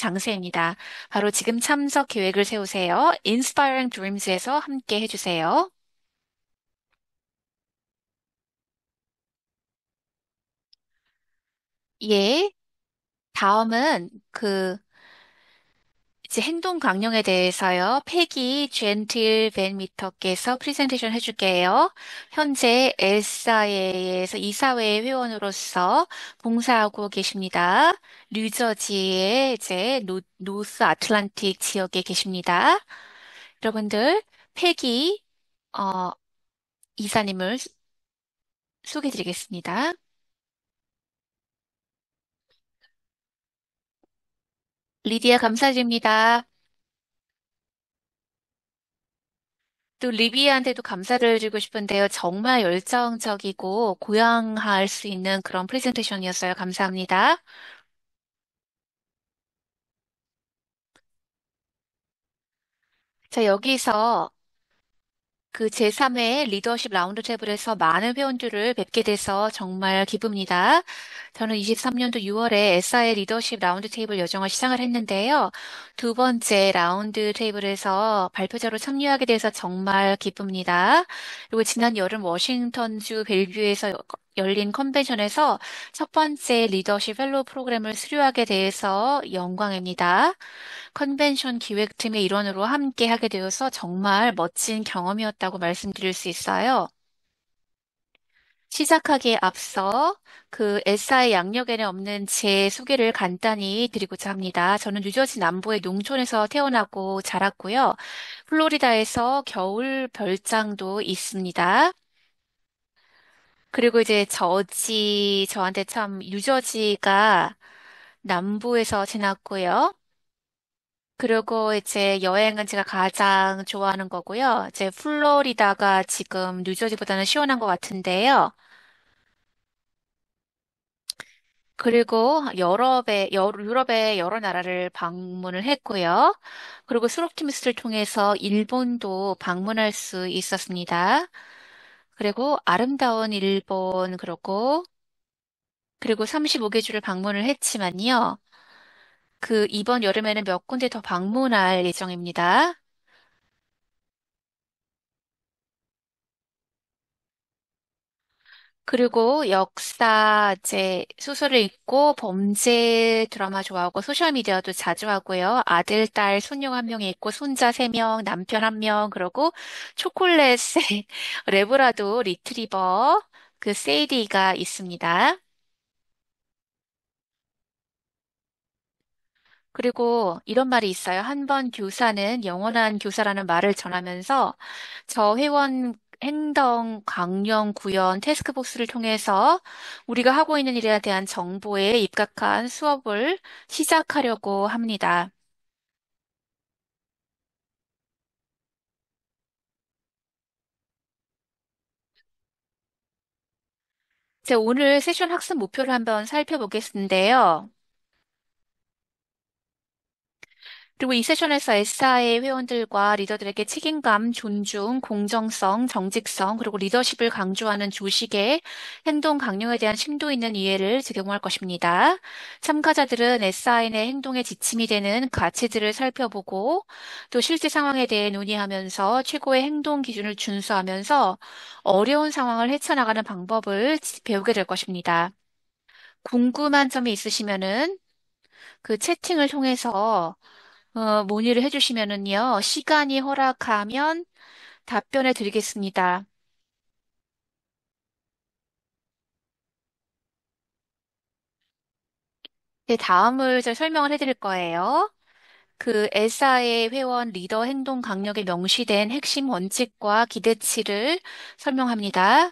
장세입니다. 바로 지금 참석 계획을 세우세요. Inspiring Dreams에서 함께 해주세요. 예, 다음은 이제 행동 강령에 대해서요. 패기 젠틸 벤 미터께서 프레젠테이션 해줄게요. 현재 엘사에서 이사회 회원으로서 봉사하고 계십니다. 뉴저지의 이제 노스 아틀란틱 지역에 계십니다. 여러분들, 패기 어, 이사님을 소개해드리겠습니다. 리디아 감사드립니다. 또 리비아한테도 감사를 드리고 싶은데요. 정말 열정적이고 고양할 수 있는 그런 프레젠테이션이었어요. 감사합니다. 자, 여기서 그 제3회 리더십 라운드 테이블에서 많은 회원들을 뵙게 돼서 정말 기쁩니다. 저는 23년도 6월에 SI 리더십 라운드 테이블 여정을 시작을 했는데요. 두 번째 라운드 테이블에서 발표자로 참여하게 돼서 정말 기쁩니다. 그리고 지난 여름 워싱턴주 벨뷰에서 열린 컨벤션에서 첫 번째 리더십 펠로우 프로그램을 수료하게 돼서 영광입니다. 컨벤션 기획팀의 일원으로 함께 하게 되어서 정말 멋진 경험이었다고 말씀드릴 수 있어요. 시작하기에 앞서 그 SI 양력에는 없는 제 소개를 간단히 드리고자 합니다. 저는 뉴저지 남부의 농촌에서 태어나고 자랐고요. 플로리다에서 겨울 별장도 있습니다. 그리고 이제 저한테 참 뉴저지가 남부에서 지났고요. 그리고 이제 여행은 제가 가장 좋아하는 거고요. 이제 플로리다가 지금 뉴저지보다는 시원한 것 같은데요. 그리고 유럽의 여러 나라를 방문을 했고요. 그리고 수록티미스를 통해서 일본도 방문할 수 있었습니다. 그리고 아름다운 일본, 그리고 35개 주를 방문을 했지만요. 그 이번 여름에는 몇 군데 더 방문할 예정입니다. 그리고 역사, 제 소설을 읽고 범죄 드라마 좋아하고 소셜미디어도 자주 하고요. 아들, 딸, 손녀 한 명이 있고 손자 세 명, 남편 한 명, 그리고 초콜릿의 레브라도 리트리버 그 세이디가 있습니다. 그리고 이런 말이 있어요. 한 번 교사는 영원한 교사라는 말을 전하면서 저 회원 행동 강령 구현 태스크포스를 통해서 우리가 하고 있는 일에 대한 정보에 입각한 수업을 시작하려고 합니다. 이제 오늘 세션 학습 목표를 한번 살펴보겠는데요. 그리고 이 세션에서 S사의 회원들과 리더들에게 책임감, 존중, 공정성, 정직성, 그리고 리더십을 강조하는 조직의 행동 강령에 대한 심도 있는 이해를 제공할 것입니다. 참가자들은 S사인의 행동에 지침이 되는 가치들을 살펴보고 또 실제 상황에 대해 논의하면서 최고의 행동 기준을 준수하면서 어려운 상황을 헤쳐나가는 방법을 배우게 될 것입니다. 궁금한 점이 있으시면은 그 채팅을 통해서 문의를 해주시면은요, 시간이 허락하면 답변해 드리겠습니다. 네, 다음을 저 설명을 해드릴 거예요. 그 엘사의 회원 리더 행동 강령에 명시된 핵심 원칙과 기대치를 설명합니다.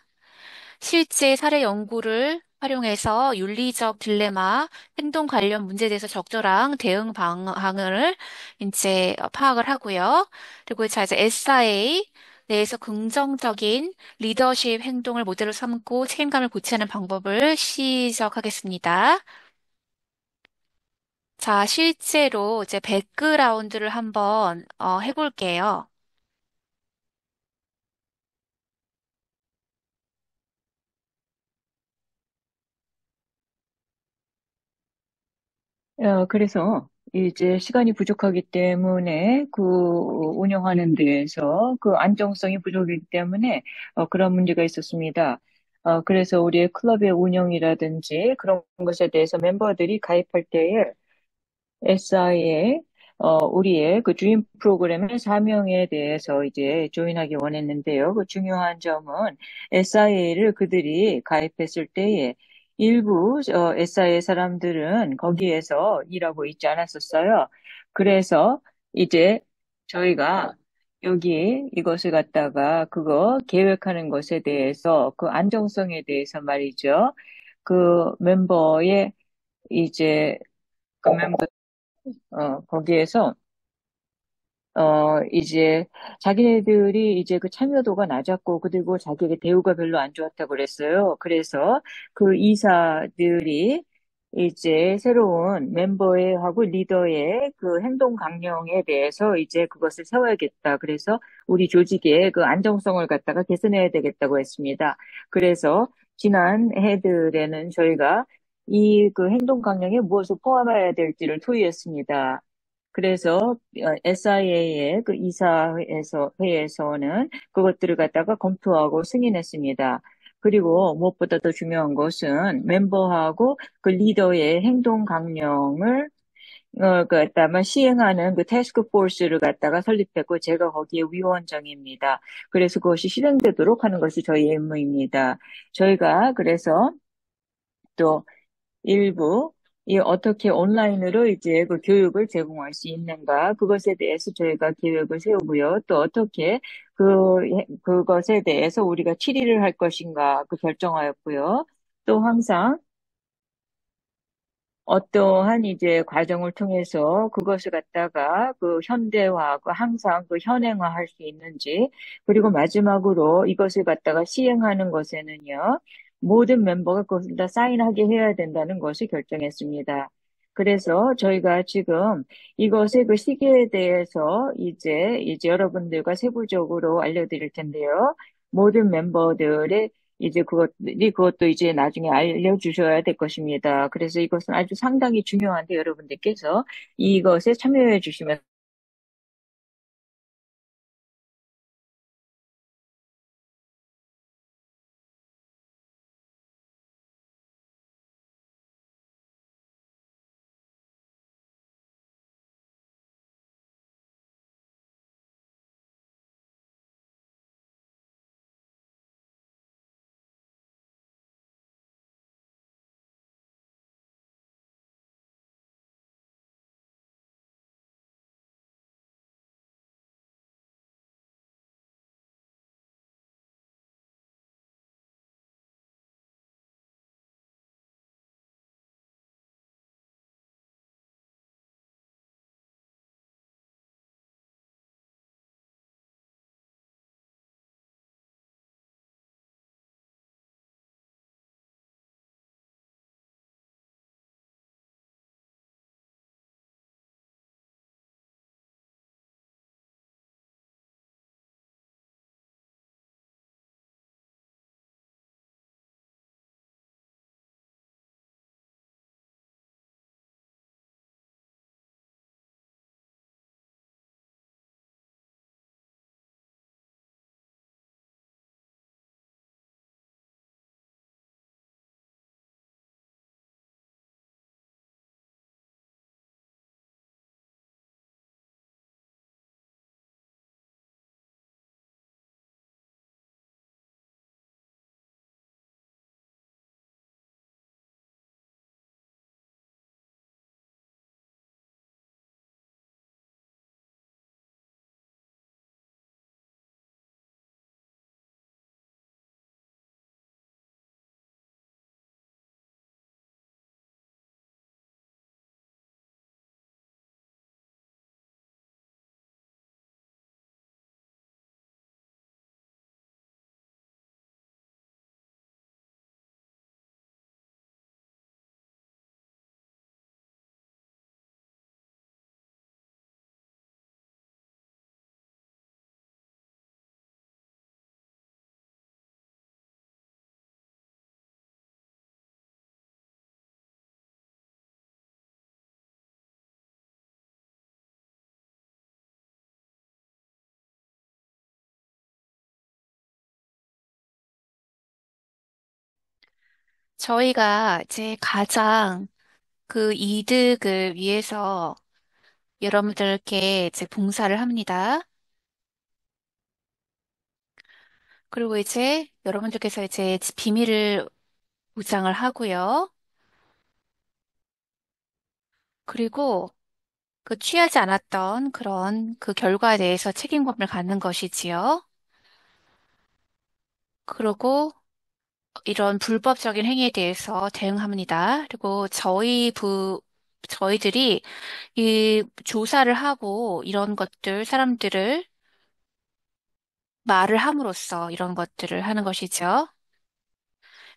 실제 사례 연구를 활용해서 윤리적 딜레마, 행동 관련 문제에 대해서 적절한 대응 방안을 이제 파악을 하고요. 그리고 자, 이제 SIA 내에서 긍정적인 리더십 행동을 모델로 삼고 책임감을 고취하는 방법을 시작하겠습니다. 자, 실제로 이제 백그라운드를 한번 해볼게요. 그래서 이제 시간이 부족하기 때문에 그 운영하는 데에서 그 안정성이 부족하기 때문에 그런 문제가 있었습니다. 그래서 우리의 클럽의 운영이라든지 그런 것에 대해서 멤버들이 가입할 때에 SI에 우리의 그 주임 프로그램의 사명에 대해서 이제 조인하기 원했는데요. 그 중요한 점은 SIA를 그들이 가입했을 때에 일부 SIA 사람들은 거기에서 일하고 있지 않았었어요. 그래서 이제 저희가 여기 이것을 갖다가 그거 계획하는 것에 대해서 그 안정성에 대해서 말이죠. 그 멤버의 이제 그 멤버 거기에서, 이제, 자기네들이 이제 그 참여도가 낮았고, 그리고 자기에게 대우가 별로 안 좋았다고 그랬어요. 그래서 그 이사들이 이제 새로운 멤버의 하고 리더의 그 행동 강령에 대해서 이제 그것을 세워야겠다. 그래서 우리 조직의 그 안정성을 갖다가 개선해야 되겠다고 했습니다. 그래서 지난 해들에는 저희가 이 그 행동 강령에 무엇을 포함해야 될지를 토의했습니다. 그래서 SIA의 그 회에서는 그것들을 갖다가 검토하고 승인했습니다. 그리고 무엇보다 더 중요한 것은 멤버하고 그 리더의 행동 강령을 갖다가 시행하는 그 태스크 포스를 갖다가 설립했고 제가 거기에 위원장입니다. 그래서 그것이 실행되도록 하는 것이 저희의 임무입니다. 저희가 그래서 또 일부 이 어떻게 온라인으로 이제 그 교육을 제공할 수 있는가 그것에 대해서 저희가 계획을 세우고요. 또 어떻게 그것에 대해서 우리가 치리를 할 것인가 그 결정하였고요. 또 항상 어떠한 이제 과정을 통해서 그것을 갖다가 그 현대화하고 항상 그 현행화할 수 있는지, 그리고 마지막으로 이것을 갖다가 시행하는 것에는요, 모든 멤버가 그것을 다 사인하게 해야 된다는 것을 결정했습니다. 그래서 저희가 지금 이것의 그 시기에 대해서 이제 여러분들과 세부적으로 알려드릴 텐데요. 모든 멤버들의 이제 그것도 이제 나중에 알려주셔야 될 것입니다. 그래서 이것은 아주 상당히 중요한데 여러분들께서 이것에 참여해 주시면 저희가 이제 가장 그 이득을 위해서 여러분들께 이제 봉사를 합니다. 그리고 이제 여러분들께서 이제 비밀을 보장을 하고요. 그리고 그 취하지 않았던 그런 그 결과에 대해서 책임감을 갖는 것이지요. 그리고 이런 불법적인 행위에 대해서 대응합니다. 그리고 저희들이 이 조사를 하고 이런 것들, 사람들을 말을 함으로써 이런 것들을 하는 것이죠.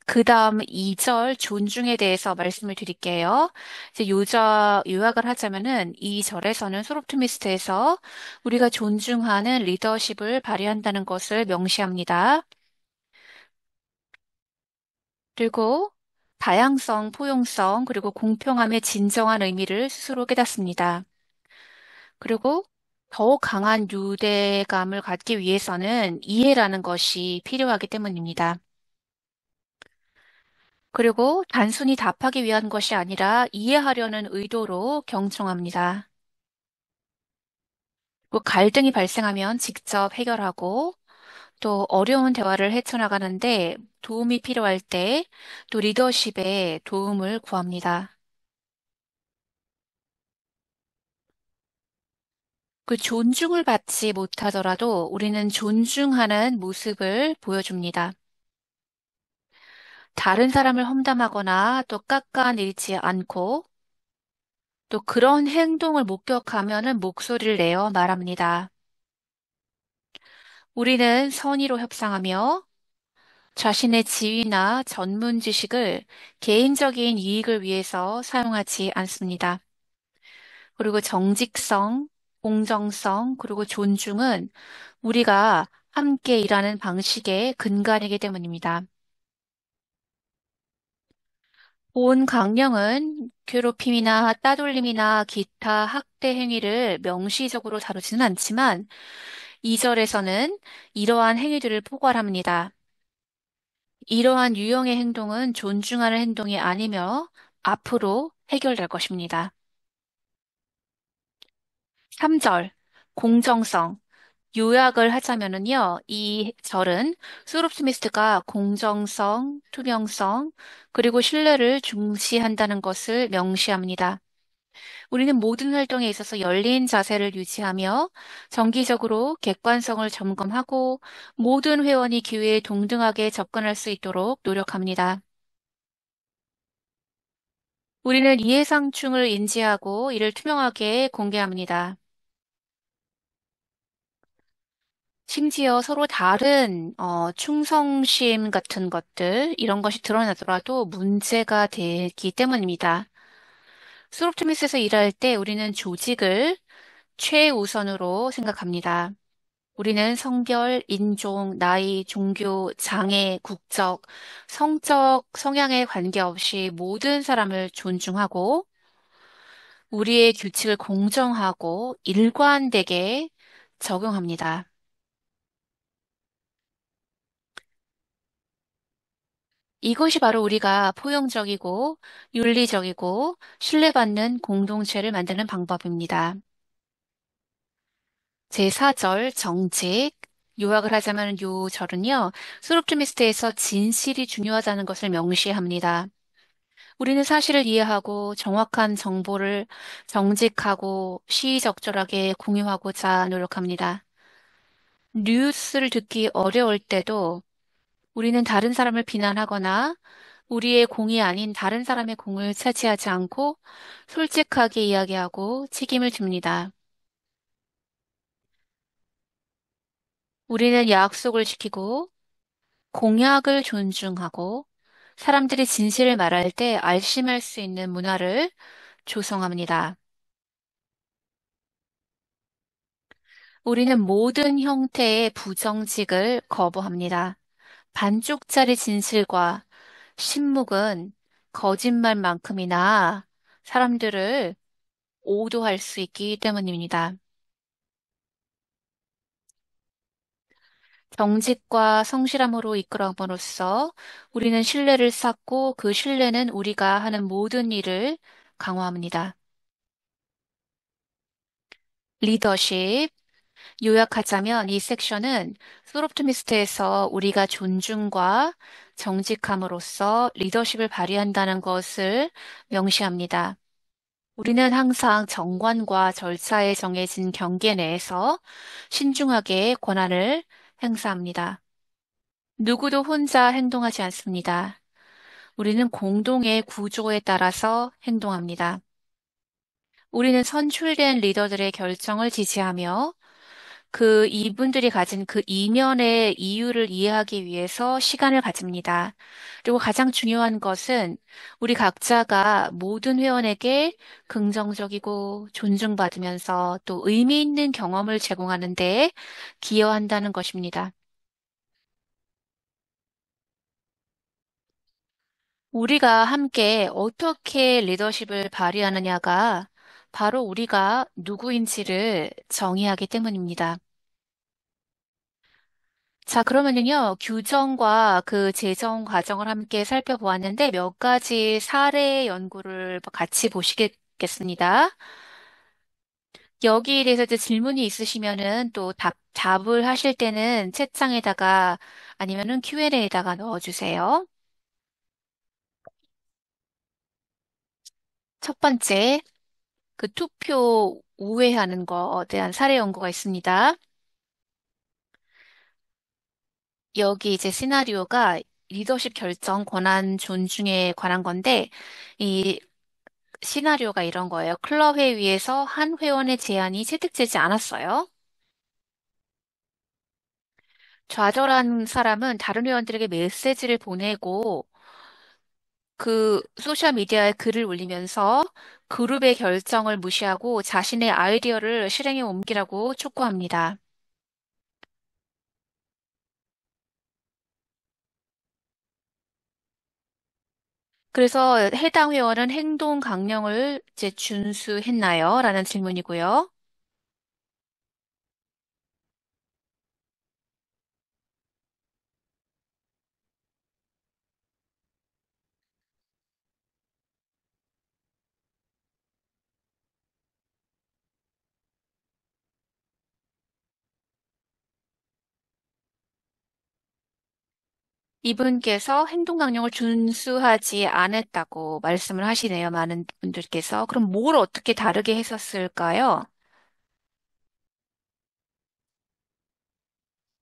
그 다음 2절 존중에 대해서 말씀을 드릴게요. 이제 요약을 하자면은 이 절에서는 소롭트미스트에서 우리가 존중하는 리더십을 발휘한다는 것을 명시합니다. 그리고 다양성, 포용성, 그리고 공평함의 진정한 의미를 스스로 깨닫습니다. 그리고 더욱 강한 유대감을 갖기 위해서는 이해라는 것이 필요하기 때문입니다. 그리고 단순히 답하기 위한 것이 아니라 이해하려는 의도로 경청합니다. 또 갈등이 발생하면 직접 해결하고 또 어려운 대화를 헤쳐나가는데 도움이 필요할 때 또 리더십의 도움을 구합니다. 그 존중을 받지 못하더라도 우리는 존중하는 모습을 보여줍니다. 다른 사람을 험담하거나 또 깎아내리지 않고 또 그런 행동을 목격하면은 목소리를 내어 말합니다. 우리는 선의로 협상하며 자신의 지위나 전문 지식을 개인적인 이익을 위해서 사용하지 않습니다. 그리고 정직성, 공정성, 그리고 존중은 우리가 함께 일하는 방식의 근간이기 때문입니다. 본 강령은 괴롭힘이나 따돌림이나 기타 학대 행위를 명시적으로 다루지는 않지만 2절에서는 이러한 행위들을 포괄합니다. 이러한 유형의 행동은 존중하는 행동이 아니며 앞으로 해결될 것입니다. 3절, 공정성. 요약을 하자면은요, 이 절은 수롭 스미스가 공정성, 투명성, 그리고 신뢰를 중시한다는 것을 명시합니다. 우리는 모든 활동에 있어서 열린 자세를 유지하며 정기적으로 객관성을 점검하고 모든 회원이 기회에 동등하게 접근할 수 있도록 노력합니다. 우리는 이해상충을 인지하고 이를 투명하게 공개합니다. 심지어 서로 다른 충성심 같은 것들 이런 것이 드러나더라도 문제가 되기 때문입니다. 수롭트미스에서 일할 때 우리는 조직을 최우선으로 생각합니다. 우리는 성별, 인종, 나이, 종교, 장애, 국적, 성적, 성향에 관계없이 모든 사람을 존중하고 우리의 규칙을 공정하고 일관되게 적용합니다. 이것이 바로 우리가 포용적이고 윤리적이고 신뢰받는 공동체를 만드는 방법입니다. 제4절 정직. 요약을 하자면 요 절은요, 소롭트미스트에서 진실이 중요하다는 것을 명시합니다. 우리는 사실을 이해하고 정확한 정보를 정직하고 시의적절하게 공유하고자 노력합니다. 뉴스를 듣기 어려울 때도 우리는 다른 사람을 비난하거나 우리의 공이 아닌 다른 사람의 공을 차지하지 않고 솔직하게 이야기하고 책임을 집니다. 우리는 약속을 지키고 공약을 존중하고 사람들이 진실을 말할 때 안심할 수 있는 문화를 조성합니다. 우리는 모든 형태의 부정직을 거부합니다. 반쪽짜리 진실과 신묵은 거짓말만큼이나 사람들을 오도할 수 있기 때문입니다. 정직과 성실함으로 이끌어감으로써 우리는 신뢰를 쌓고 그 신뢰는 우리가 하는 모든 일을 강화합니다. 리더십. 요약하자면 이 섹션은 솔옵티미스트에서 우리가 존중과 정직함으로써 리더십을 발휘한다는 것을 명시합니다. 우리는 항상 정관과 절차에 정해진 경계 내에서 신중하게 권한을 행사합니다. 누구도 혼자 행동하지 않습니다. 우리는 공동의 구조에 따라서 행동합니다. 우리는 선출된 리더들의 결정을 지지하며 그 이분들이 가진 그 이면의 이유를 이해하기 위해서 시간을 가집니다. 그리고 가장 중요한 것은 우리 각자가 모든 회원에게 긍정적이고 존중받으면서 또 의미 있는 경험을 제공하는 데 기여한다는 것입니다. 우리가 함께 어떻게 리더십을 발휘하느냐가 바로 우리가 누구인지를 정의하기 때문입니다. 자, 그러면은요, 규정과 그 제정 과정을 함께 살펴보았는데 몇 가지 사례 연구를 같이 보시겠습니다. 여기에 대해서 이제 질문이 있으시면은 또 답을 하실 때는 채창에다가 아니면은 Q&A에다가 넣어주세요. 첫 번째, 그 투표 우회하는 거에 대한 사례 연구가 있습니다. 여기 이제 시나리오가 리더십 결정 권한 존중에 관한 건데, 이 시나리오가 이런 거예요. 클럽 회의에서 한 회원의 제안이 채택되지 않았어요. 좌절한 사람은 다른 회원들에게 메시지를 보내고 그 소셜미디어에 글을 올리면서 그룹의 결정을 무시하고 자신의 아이디어를 실행에 옮기라고 촉구합니다. 그래서 해당 회원은 행동 강령을 이제 준수했나요? 라는 질문이고요. 이분께서 행동 강령을 준수하지 않았다고 말씀을 하시네요. 많은 분들께서. 그럼 뭘 어떻게 다르게 했었을까요?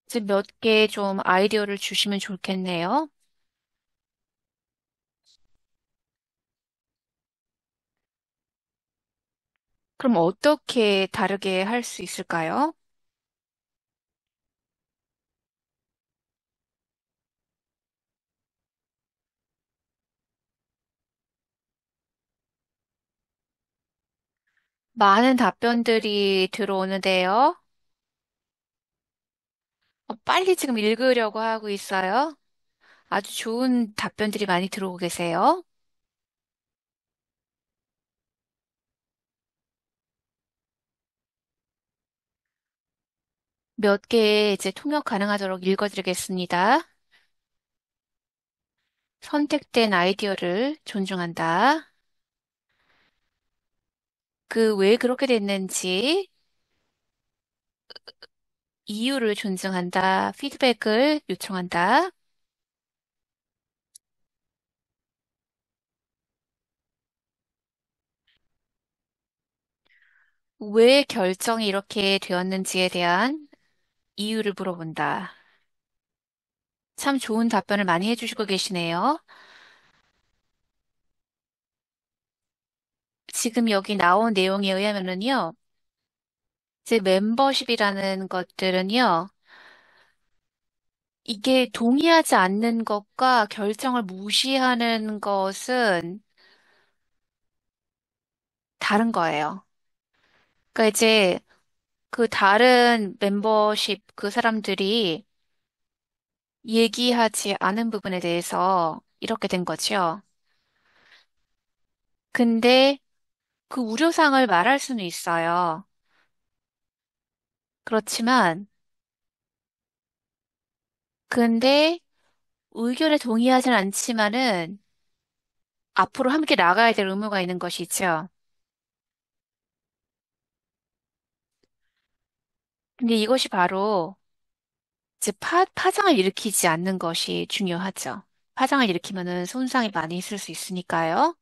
이제 몇 개 좀 아이디어를 주시면 좋겠네요. 그럼 어떻게 다르게 할 수 있을까요? 많은 답변들이 들어오는데요. 빨리 지금 읽으려고 하고 있어요. 아주 좋은 답변들이 많이 들어오고 계세요. 몇 개 이제 통역 가능하도록 읽어드리겠습니다. 선택된 아이디어를 존중한다. 그 왜 그렇게 됐는지 이유를 존중한다. 피드백을 요청한다. 왜 결정이 이렇게 되었는지에 대한 이유를 물어본다. 참 좋은 답변을 많이 해주시고 계시네요. 지금 여기 나온 내용에 의하면은요, 이제 멤버십이라는 것들은요, 이게 동의하지 않는 것과 결정을 무시하는 것은 다른 거예요. 그러니까 이제 그 다른 멤버십 그 사람들이 얘기하지 않은 부분에 대해서 이렇게 된 거죠. 근데 그 우려사항을 말할 수는 있어요. 그렇지만 근데 의견에 동의하진 않지만은 앞으로 함께 나가야 될 의무가 있는 것이죠. 근데 이것이 바로 즉 파장을 일으키지 않는 것이 중요하죠. 파장을 일으키면은 손상이 많이 있을 수 있으니까요.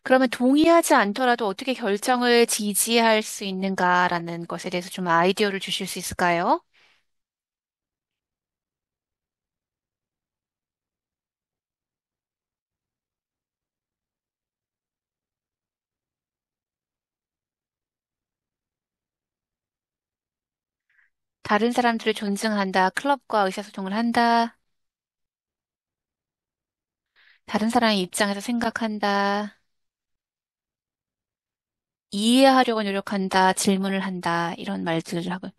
그러면 동의하지 않더라도 어떻게 결정을 지지할 수 있는가라는 것에 대해서 좀 아이디어를 주실 수 있을까요? 다른 사람들을 존중한다. 클럽과 의사소통을 한다. 다른 사람의 입장에서 생각한다. 이해하려고 노력한다. 질문을 한다. 이런 말들을 하고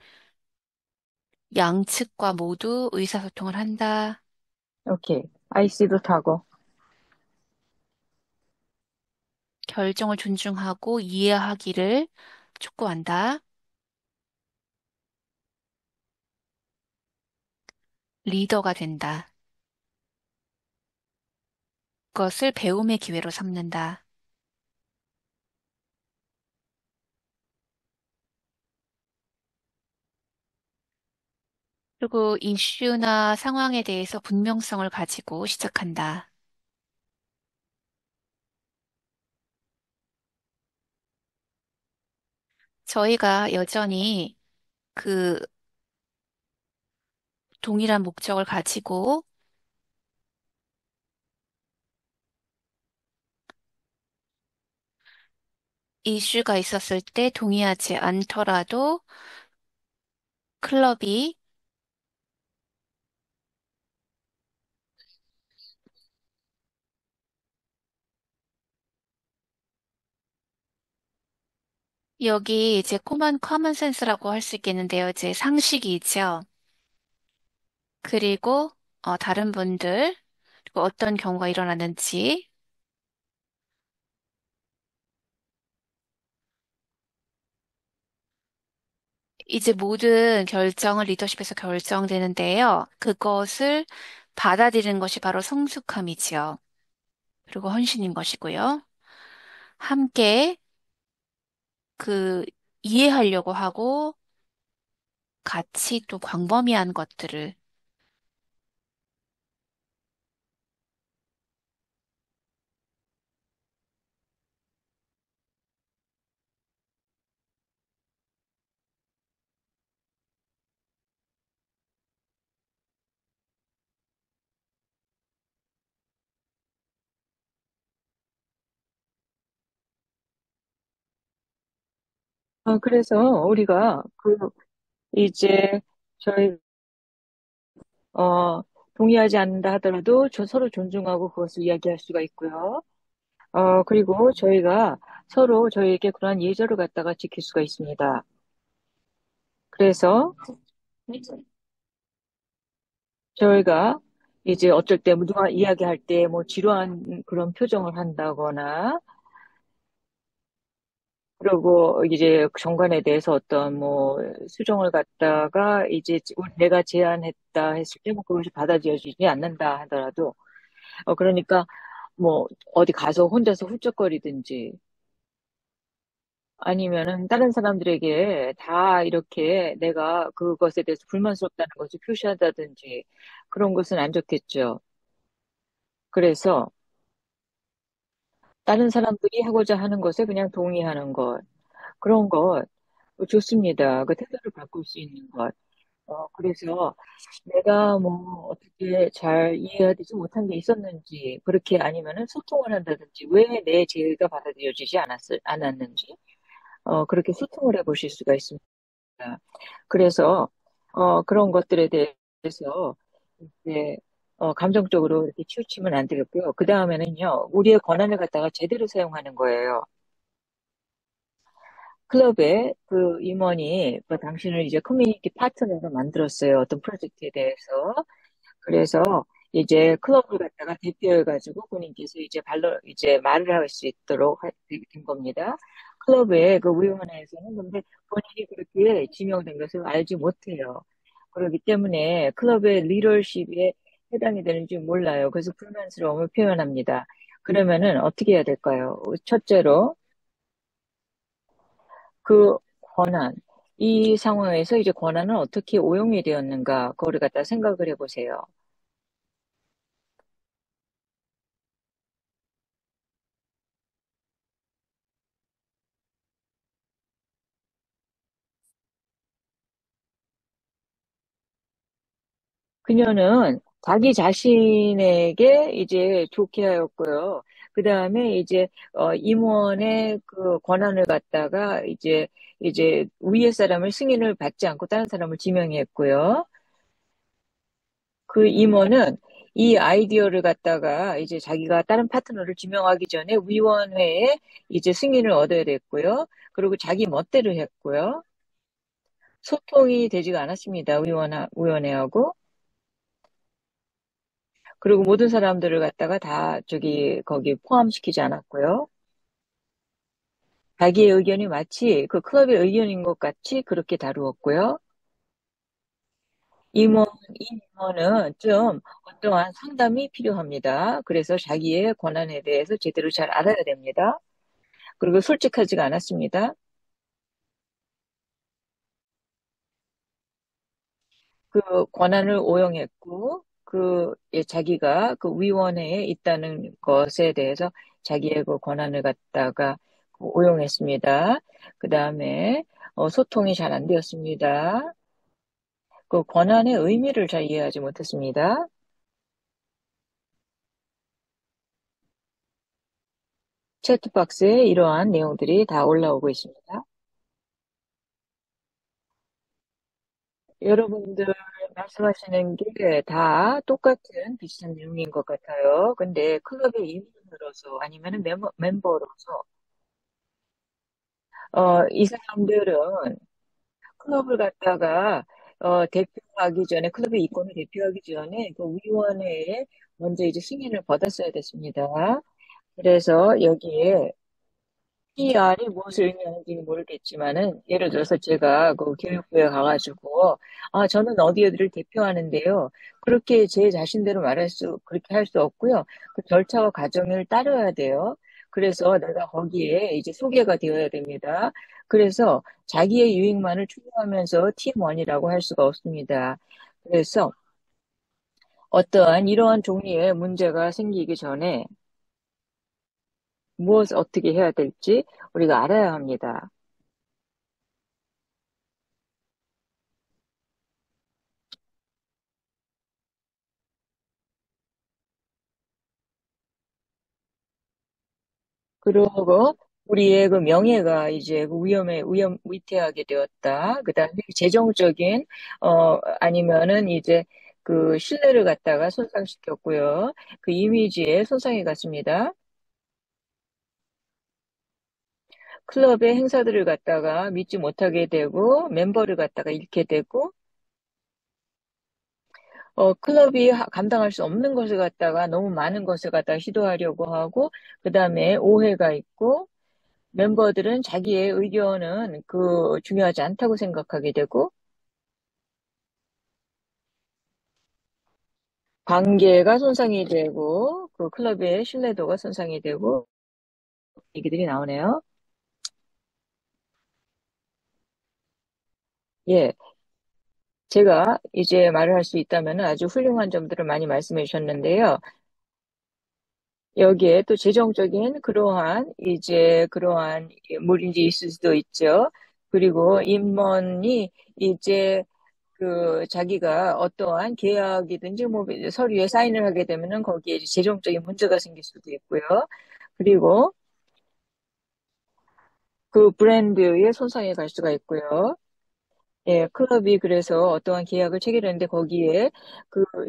양측과 모두 의사소통을 한다. 오케이. 아이씨도 타고. 결정을 존중하고 이해하기를 촉구한다. 리더가 된다. 그것을 배움의 기회로 삼는다. 그리고 이슈나 상황에 대해서 분명성을 가지고 시작한다. 저희가 여전히 그 동일한 목적을 가지고 이슈가 있었을 때 동의하지 않더라도 클럽이 여기 이제 커먼 센스라고 할 수 있겠는데요. 이제 상식이 있죠. 그리고 다른 분들 그리고 어떤 경우가 일어났는지 이제 모든 결정은 리더십에서 결정되는데요. 그것을 받아들이는 것이 바로 성숙함이지요. 그리고 헌신인 것이고요. 함께 그 이해하려고 하고 같이 또 광범위한 것들을 그래서 우리가 이제 저희, 어, 동의하지 않는다 하더라도 서로 존중하고 그것을 이야기할 수가 있고요. 그리고 저희가 서로 저희에게 그러한 예절을 갖다가 지킬 수가 있습니다. 그래서 저희가 이제 어쩔 때 누가 이야기할 때 뭐 지루한 그런 표정을 한다거나 그리고 이제 정관에 대해서 어떤 뭐 수정을 갖다가 이제 내가 제안했다 했을 때 뭐 그것이 받아들여지지 않는다 하더라도 그러니까 뭐 어디 가서 혼자서 훌쩍거리든지 아니면은 다른 사람들에게 다 이렇게 내가 그것에 대해서 불만스럽다는 것을 표시한다든지 그런 것은 안 좋겠죠. 그래서 다른 사람들이 하고자 하는 것에 그냥 동의하는 것. 그런 것 좋습니다. 그 태도를 바꿀 수 있는 것. 그래서 내가 뭐 어떻게 잘 이해하지 못한 게 있었는지, 그렇게 아니면은 소통을 한다든지, 왜 내 제의가 받아들여지지 않았는지, 그렇게 소통을 해 보실 수가 있습니다. 그래서, 그런 것들에 대해서, 이제, 감정적으로 이렇게 치우치면 안 되겠고요. 그 다음에는요, 우리의 권한을 갖다가 제대로 사용하는 거예요. 클럽의 그 임원이 그 당신을 이제 커뮤니티 파트너로 만들었어요. 어떤 프로젝트에 대해서. 그래서 이제 클럽을 갖다가 대표해가지고 본인께서 이제 이제 말을 할 수 있도록 된 겁니다. 클럽의 그 위원회에서는 근데 본인이 그렇게 지명된 것을 알지 못해요. 그렇기 때문에 클럽의 리더십에 해당이 되는지 몰라요. 그래서 불만스러움을 표현합니다. 그러면은 어떻게 해야 될까요? 첫째로 그 권한, 이 상황에서 이제 권한은 어떻게 오용이 되었는가, 그거를 갖다 생각을 해보세요. 그녀는 자기 자신에게 이제 좋게 하였고요. 그 다음에 이제, 임원의 그 권한을 갖다가 이제 위에 사람을 승인을 받지 않고 다른 사람을 지명했고요. 그 임원은 이 아이디어를 갖다가 이제 자기가 다른 파트너를 지명하기 전에 위원회에 이제 승인을 얻어야 됐고요. 그리고 자기 멋대로 했고요. 소통이 되지가 않았습니다. 위원회하고. 그리고 모든 사람들을 갖다가 다 거기 포함시키지 않았고요. 자기의 의견이 마치 그 클럽의 의견인 것 같이 그렇게 다루었고요. 임원, 이 임원은 좀 어떠한 상담이 필요합니다. 그래서 자기의 권한에 대해서 제대로 잘 알아야 됩니다. 그리고 솔직하지가 않았습니다. 그 권한을 오용했고, 자기가 그 위원회에 있다는 것에 대해서 자기의 그 권한을 갖다가 오용했습니다. 그 다음에, 소통이 잘 안 되었습니다. 그 권한의 의미를 잘 이해하지 못했습니다. 채트박스에 이러한 내용들이 다 올라오고 있습니다. 여러분들 말씀하시는 게 다 똑같은 비슷한 내용인 것 같아요. 근데 클럽의 임원으로서 아니면 멤버로서 이 사람들은 클럽을 갖다가 대표하기 전에 클럽의 이권을 대표하기 전에 그 위원회에 먼저 이제 승인을 받았어야 됐습니다. 그래서 여기에 PR이 무엇을 의미하는지는 모르겠지만은, 예를 들어서 제가 그 교육부에 가가지고, 저는 어디 어디를 대표하는데요. 그렇게 제 자신대로 그렇게 할 수 없고요. 그 절차와 과정을 따라야 돼요. 그래서 내가 거기에 이제 소개가 되어야 됩니다. 그래서 자기의 유익만을 추구하면서 팀원이라고 할 수가 없습니다. 그래서 어떠한 이러한 종류의 문제가 생기기 전에 무엇을 어떻게 해야 될지 우리가 알아야 합니다. 그러고 우리의 그 명예가 이제 그 위태하게 되었다. 그다음에 재정적인 아니면은 이제 그 신뢰를 갖다가 손상시켰고요. 그 이미지에 손상이 갔습니다. 클럽의 행사들을 갖다가 믿지 못하게 되고 멤버를 갖다가 잃게 되고 클럽이 감당할 수 없는 것을 갖다가 너무 많은 것을 갖다가 시도하려고 하고 그다음에 오해가 있고 멤버들은 자기의 의견은 중요하지 않다고 생각하게 되고, 관계가 손상이 되고, 그 클럽의 신뢰도가 손상이 되고, 얘기들이 나오네요. 예. 제가 이제 말을 할 수 있다면 아주 훌륭한 점들을 많이 말씀해 주셨는데요. 여기에 또 재정적인 그러한 물인지 있을 수도 있죠. 그리고 임원이 이제 자기가 어떠한 계약이든지 뭐 서류에 사인을 하게 되면은 거기에 이제 재정적인 문제가 생길 수도 있고요. 그리고 그 브랜드에 손상이 갈 수가 있고요. 예, 클럽이 그래서 어떠한 계약을 체결했는데 거기에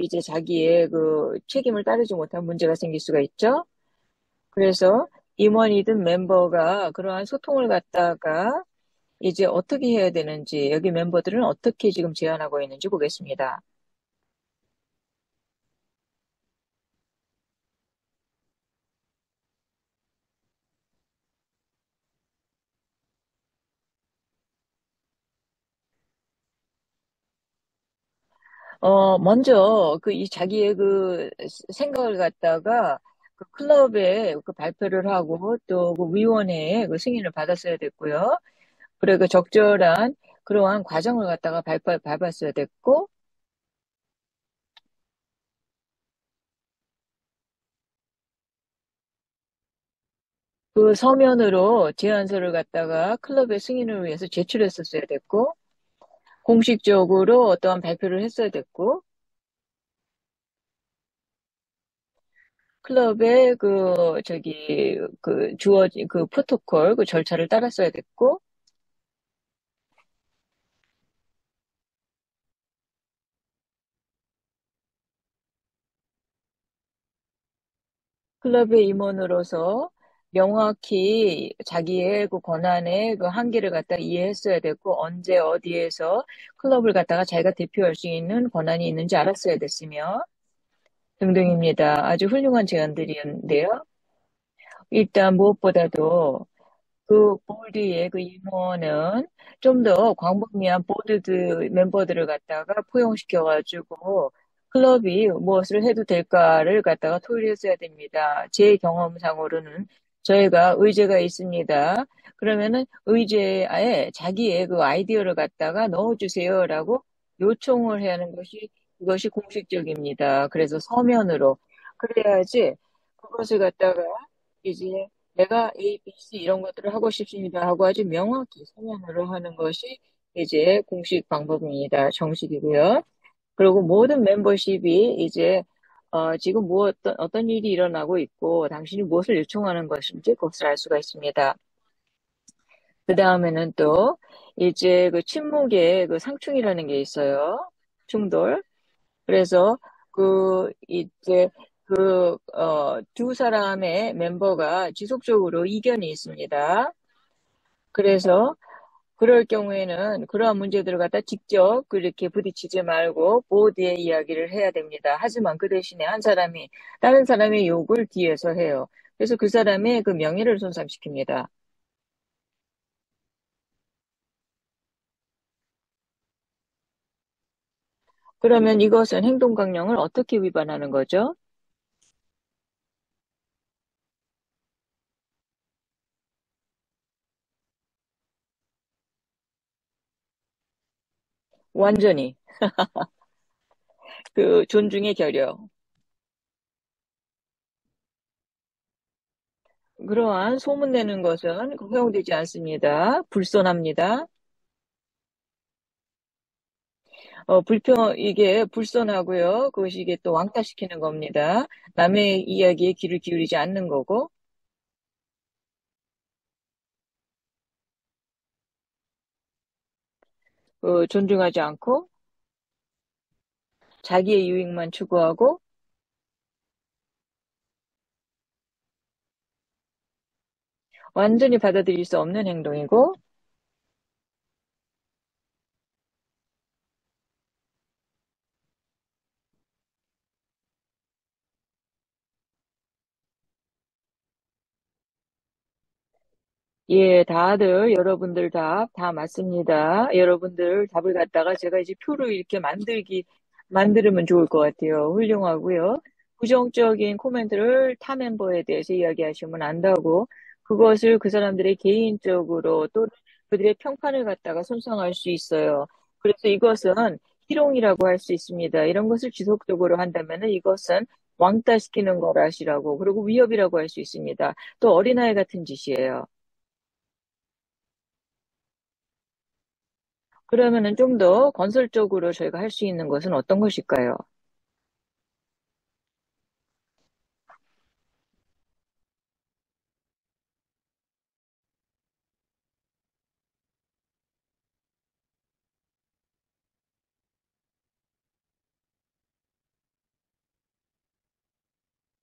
이제 자기의 책임을 따르지 못한 문제가 생길 수가 있죠. 그래서 임원이든 멤버가 그러한 소통을 갖다가 이제 어떻게 해야 되는지 여기 멤버들은 어떻게 지금 제안하고 있는지 보겠습니다. 먼저 이 자기의 생각을 갖다가 그 클럽에 그 발표를 하고 또 그 위원회의 그 승인을 받았어야 됐고요. 그래 그 적절한 그러한 과정을 갖다가 밟았어야 됐고 그 서면으로 제안서를 갖다가 클럽의 승인을 위해서 제출했었어야 됐고 공식적으로 어떠한 발표를 했어야 됐고 클럽의 주어진 그 프로토콜 그 절차를 따랐어야 됐고 클럽의 임원으로서 명확히 자기의 그 권한의 그 한계를 갖다 이해했어야 됐고, 언제 어디에서 클럽을 갖다가 자기가 대표할 수 있는 권한이 있는지 알았어야 됐으며, 등등입니다. 아주 훌륭한 제안들이었는데요. 일단 무엇보다도 그 보드의 그 임원은 좀 더 광범위한 보드 멤버들을 갖다가 포용시켜가지고 클럽이 무엇을 해도 될까를 갖다가 토의했어야 됩니다. 제 경험상으로는 저희가 의제가 있습니다. 그러면은 의제에 자기의 그 아이디어를 갖다가 넣어주세요라고 요청을 해야 하는 것이 이것이 공식적입니다. 그래서 서면으로 그래야지 그것을 갖다가 이제 내가 A, B, C 이런 것들을 하고 싶습니다 하고 아주 명확히 서면으로 하는 것이 이제 공식 방법입니다. 정식이고요. 그리고 모든 멤버십이 이제 지금 어떤 일이 일어나고 있고 당신이 무엇을 요청하는 것인지 그것을 알 수가 있습니다. 그 다음에는 또 이제 그 침묵의 그 상충이라는 게 있어요. 충돌. 그래서 이제 두 사람의 멤버가 지속적으로 이견이 있습니다. 그래서 그럴 경우에는 그러한 문제들을 갖다 직접 그렇게 부딪히지 말고 보드에 이야기를 해야 됩니다. 하지만 그 대신에 한 사람이 다른 사람의 욕을 뒤에서 해요. 그래서 그 사람의 그 명예를 손상시킵니다. 그러면 이것은 행동강령을 어떻게 위반하는 거죠? 완전히 그 존중의 결여. 그러한 소문내는 것은 허용되지 않습니다. 불손합니다. 이게 불손하고요. 그것이 이게 또 왕따시키는 겁니다. 남의 이야기에 귀를 기울이지 않는 거고, 존중하지 않고, 자기의 유익만 추구하고, 완전히 받아들일 수 없는 행동이고, 예, 다들 여러분들 다 맞습니다. 여러분들 답을 갖다가 제가 이제 표로 이렇게 만들면 좋을 것 같아요. 훌륭하고요. 부정적인 코멘트를 타 멤버에 대해서 이야기하시면 안다고 그것을 그 사람들의 개인적으로 또는 그들의 평판을 갖다가 손상할 수 있어요. 그래서 이것은 희롱이라고 할 수 있습니다. 이런 것을 지속적으로 한다면은 이것은 왕따시키는 거라시라고 그리고 위협이라고 할 수 있습니다. 또 어린아이 같은 짓이에요. 그러면은 좀 더 건설적으로 저희가 할 수 있는 것은 어떤 것일까요?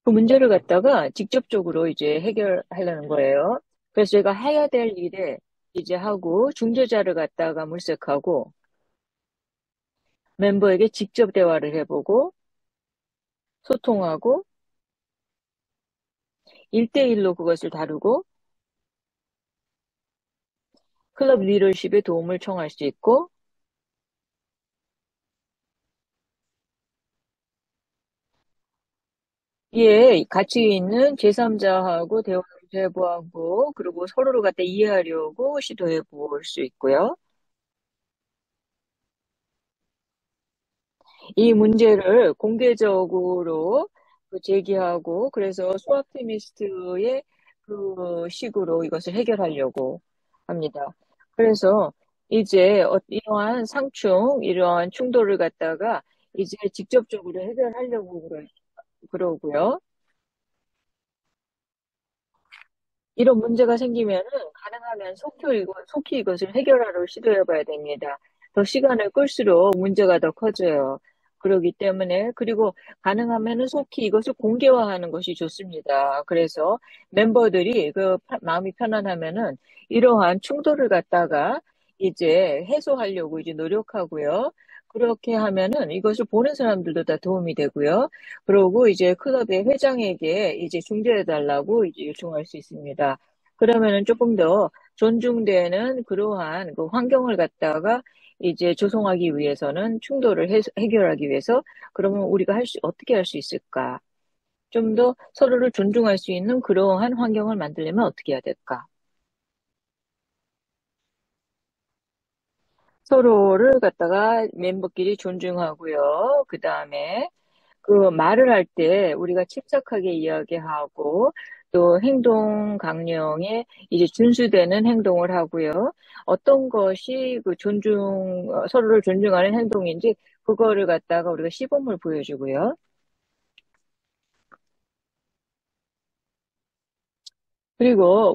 그 문제를 갖다가 직접적으로 이제 해결하려는 거예요. 그래서 제가 해야 될 일에 이제 하고 중재자를 갖다가 물색하고 멤버에게 직접 대화를 해보고 소통하고 1대1로 그것을 다루고 클럽 리더십의 도움을 청할 수 있고 예, 같이 있는 제3자하고 대화를 해보고, 그리고 서로를 갖다 이해하려고 시도해 볼 수 있고요. 이 문제를 공개적으로 제기하고, 그래서 수학티미스트의 그 식으로 이것을 해결하려고 합니다. 그래서 이제 이러한 상충, 이러한 충돌을 갖다가 이제 직접적으로 해결하려고 그러고요. 이런 문제가 생기면은 가능하면 속히 이것을 해결하러 시도해 봐야 됩니다. 더 시간을 끌수록 문제가 더 커져요. 그렇기 때문에, 그리고 가능하면은 속히 이것을 공개화하는 것이 좋습니다. 그래서 멤버들이 마음이 편안하면은 이러한 충돌을 갖다가 이제 해소하려고 이제 노력하고요. 그렇게 하면은 이것을 보는 사람들도 다 도움이 되고요. 그러고 이제 클럽의 회장에게 이제 중재해달라고 이제 요청할 수 있습니다. 그러면은 조금 더 존중되는 그러한 그 환경을 갖다가 이제 조성하기 위해서는 충돌을 해결하기 위해서 그러면 우리가 어떻게 할 수 있을까? 좀 더 서로를 존중할 수 있는 그러한 환경을 만들려면 어떻게 해야 될까? 서로를 갖다가 멤버끼리 존중하고요. 그 다음에 그 말을 할 때 우리가 침착하게 이야기하고 또 행동 강령에 이제 준수되는 행동을 하고요. 어떤 것이 서로를 존중하는 행동인지 그거를 갖다가 우리가 시범을 보여주고요. 그리고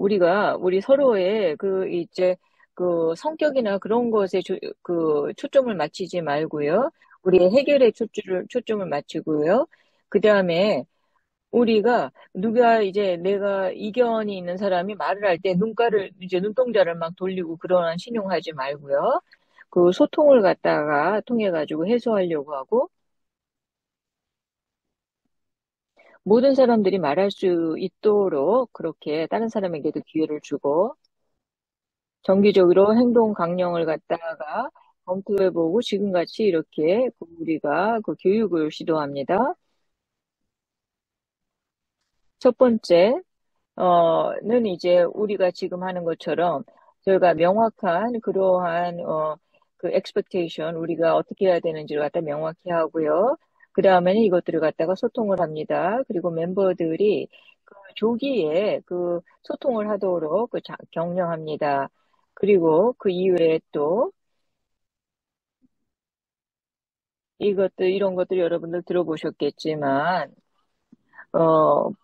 우리 서로의 이제 그 성격이나 그런 것에 초점을 맞추지 말고요. 우리의 해결에 초점을 맞추고요. 그 다음에 우리가 이제 내가 이견이 있는 사람이 말을 할 때 이제 눈동자를 막 돌리고 그러한 신용하지 말고요. 그 소통을 갖다가 통해 가지고 해소하려고 하고 모든 사람들이 말할 수 있도록 그렇게 다른 사람에게도 기회를 주고 정기적으로 행동 강령을 갖다가 검토해보고 지금같이 이렇게 우리가 그 교육을 시도합니다. 첫 번째, 는 이제 우리가 지금 하는 것처럼 저희가 명확한 그러한 그 expectation 우리가 어떻게 해야 되는지를 갖다 명확히 하고요. 그 다음에는 이것들을 갖다가 소통을 합니다. 그리고 멤버들이 그 조기에 그 소통을 하도록 격려합니다. 그리고 그 이외에 또 이런 것들 여러분들 들어보셨겠지만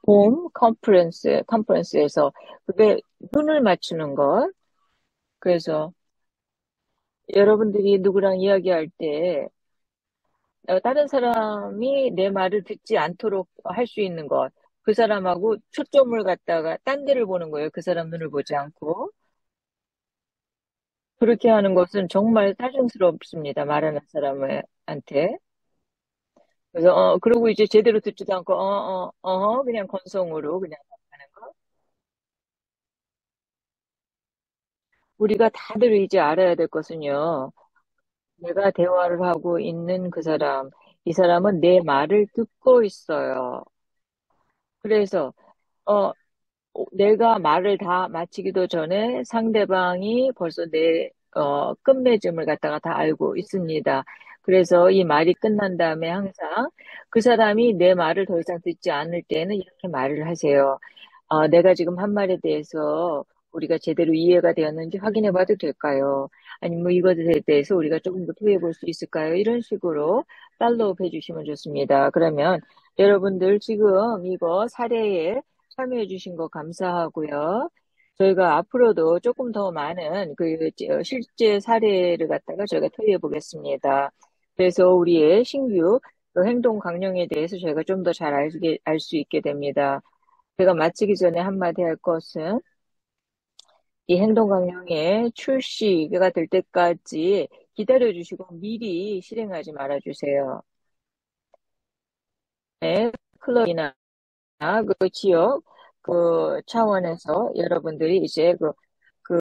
봄 컨퍼런스에서 그게 눈을 맞추는 것. 그래서 여러분들이 누구랑 이야기할 때 다른 사람이 내 말을 듣지 않도록 할 수 있는 것. 그 사람하고 초점을 갖다가 딴 데를 보는 거예요. 그 사람 눈을 보지 않고. 그렇게 하는 것은 정말 따증스럽습니다. 말하는 사람한테. 그래서, 그러고 이제 제대로 듣지도 않고, 그냥 건성으로 그냥 하는 거. 우리가 다들 이제 알아야 될 것은요. 내가 대화를 하고 있는 이 사람은 내 말을 듣고 있어요. 그래서, 어, 내가 말을 다 마치기도 전에 상대방이 벌써 끝맺음을 갖다가 다 알고 있습니다. 그래서 이 말이 끝난 다음에 항상 그 사람이 내 말을 더 이상 듣지 않을 때는 이렇게 말을 하세요. 내가 지금 한 말에 대해서 우리가 제대로 이해가 되었는지 확인해 봐도 될까요? 아니면 뭐 이것에 대해서 우리가 조금 더 토의해 볼 수 있을까요? 이런 식으로 팔로우 해 주시면 좋습니다. 그러면 여러분들 지금 이거 사례에 참여해 주신 거 감사하고요. 저희가 앞으로도 조금 더 많은 실제 사례를 갖다가 저희가 토의해 보겠습니다. 그래서 우리의 신규 그 행동 강령에 대해서 저희가 좀 더 잘 알 수 있게 됩니다. 제가 마치기 전에 한마디 할 것은 이 행동 강령의 출시가 될 때까지 기다려 주시고 미리 실행하지 말아 주세요. 네, 클럽이나 그 지역 그 차원에서 여러분들이 이제